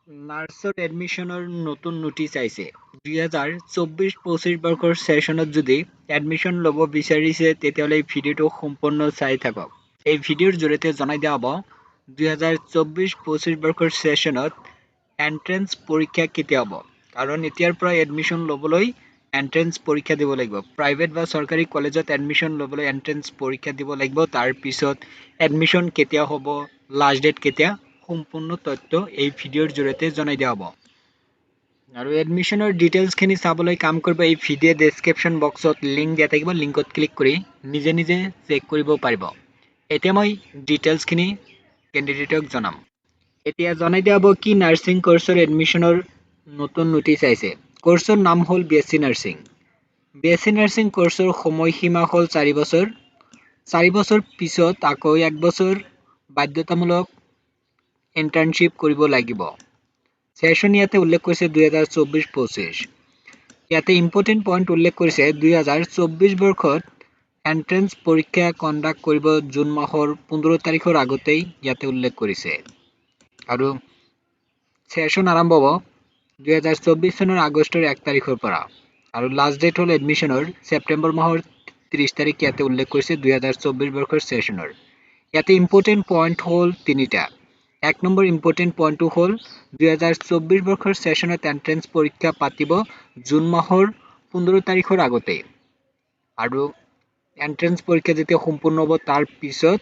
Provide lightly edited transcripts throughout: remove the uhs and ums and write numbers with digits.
নাৰ্ছত এডমিশ্যনৰ নতুন নোটিচ আহিছে। 2024-25 বৰ্ষৰ ছেশ্যনত যদি এডমিশ্যন ল'ব বিচাৰিছে তেতিয়াহ'লে এই ভিডিঅ'টো সম্পূৰ্ণ চাই থাকক। এই ভিডিঅ'ৰ জৰিয়তে জনাই দিয়া হ'ব 2024-25 বৰ্ষৰ ছেশ্যনত এন্ট্ৰেন্স পৰীক্ষা কেতিয়া হ'ব। কাৰণ এতিয়াৰ পৰা এডমিশ্যন ল'বলৈ এন্ট্ৰেন্স পৰীক্ষা দিব লাগিব। প্ৰাইভেট বা চৰকাৰী কলেজত এডমিশ্যন ল'বলৈ এন্ট্ৰেন্স পৰীক্ষা দিব লাগিব। তাৰপিছত এডমিশ্যন কেতিয়া হ'ব, লাষ্ট ডেট কেতিয়া, সম্পূৰ্ণ তথ্য এই ভিডিঅ'ৰ জৰিয়তে জনাই দিয়া হ'ব। আৰু এডমিশ্যনৰ ডিটেইলছখিনি চাবলৈ কাম কৰিব এই ভিডিঅ' ডেছক্ৰিপশ্যন বক্সত লিংক দিয়া থাকিব। লিংকত ক্লিক কৰি নিজে নিজে চেক কৰিব পাৰিব। এতিয়া মই ডিটেইলছখিনি কেণ্ডিডেটক জনাম। এতিয়া জনাই দিয়া হ'ব কি নাৰ্ছিং কোৰ্চৰ এডমিশ্যনৰ নতুন নোটিচ আহিছে। কোৰ্চৰ নাম হ'ল BSc নাৰ্ছিং। BSc নাৰ্ছিং কোৰ্চৰ সময়সীমা হ'ল 4 বছৰ। 4 বছৰ পিছত আকৌ 1 বছৰ বাধ্যতামূলক ইণ্টাৰ্ণশ্বিপ কৰিব লাগিব। ছেশ্যন ইয়াতে উল্লেখ কৰিছে 2024-25। ইয়াতে ইম্পৰ্টেণ্ট পইণ্ট উল্লেখ কৰিছে 2024 বৰ্ষত এন্ট্ৰেন্স পৰীক্ষা কণ্ডাক্ট কৰিব জুন মাহৰ 15 তাৰিখৰ আগতেই ইয়াতে উল্লেখ কৰিছে। আৰু ছেশ্যন আৰম্ভ হ'ব 2024 চনৰ আগষ্টৰ 1 তাৰিখৰ পৰা। আৰু লাষ্ট ডেট হ'ল এডমিশ্যনৰ ছেপ্টেম্বৰ মাহৰ 30 তাৰিখ ইয়াতে উল্লেখ কৰিছে 2024 বৰ্ষৰ ছেশ্যনৰ। ইয়াতে ইম্পৰ্টেণ্ট পইণ্ট হ'ল 3টা। 1 নম্বৰ ইম্পৰ্টেণ্ট পইণ্টটো হ'ল 2024 বৰ্ষৰ ছেশ্যনত এন্ট্ৰেন্স পৰীক্ষা পাতিব জুন মাহৰ 15 তাৰিখৰ আগতে। আৰু এন্ট্ৰেন্স পৰীক্ষা যেতিয়া সম্পূৰ্ণ হ'ব তাৰ পিছত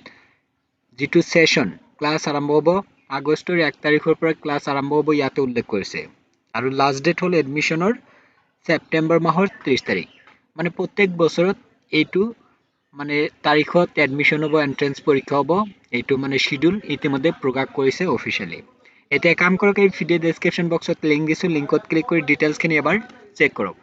যিটো ছেশ্যন ক্লাছ আৰম্ভ হ'ব আগষ্টৰ 1 তাৰিখৰ পৰা ক্লাছ আৰম্ভ হ'ব ইয়াতে উল্লেখ কৰিছে। আৰু লাষ্ট ডেট হ'ল এডমিশ্যনৰ ছেপ্টেম্বৰ মাহৰ 30 তাৰিখ। মানে প্ৰত্যেক বছৰত এইটো মানে তাৰিখত এডমিশ্যন হ'ব, এন্ট্ৰেন্স পৰীক্ষা হ'ব, এইটো মানে শিডিউল ইতিমধ্যে প্ৰকাশ কৰিছে অফিচিয়েলি। এতিয়া কাম কৰক এই ভিডিঅ' ডেছক্ৰিপশ্যন বক্সত লিংক দিছোঁ, লিংকত ক্লিক কৰি ডিটেইলছখিনি এবাৰ চেক কৰক।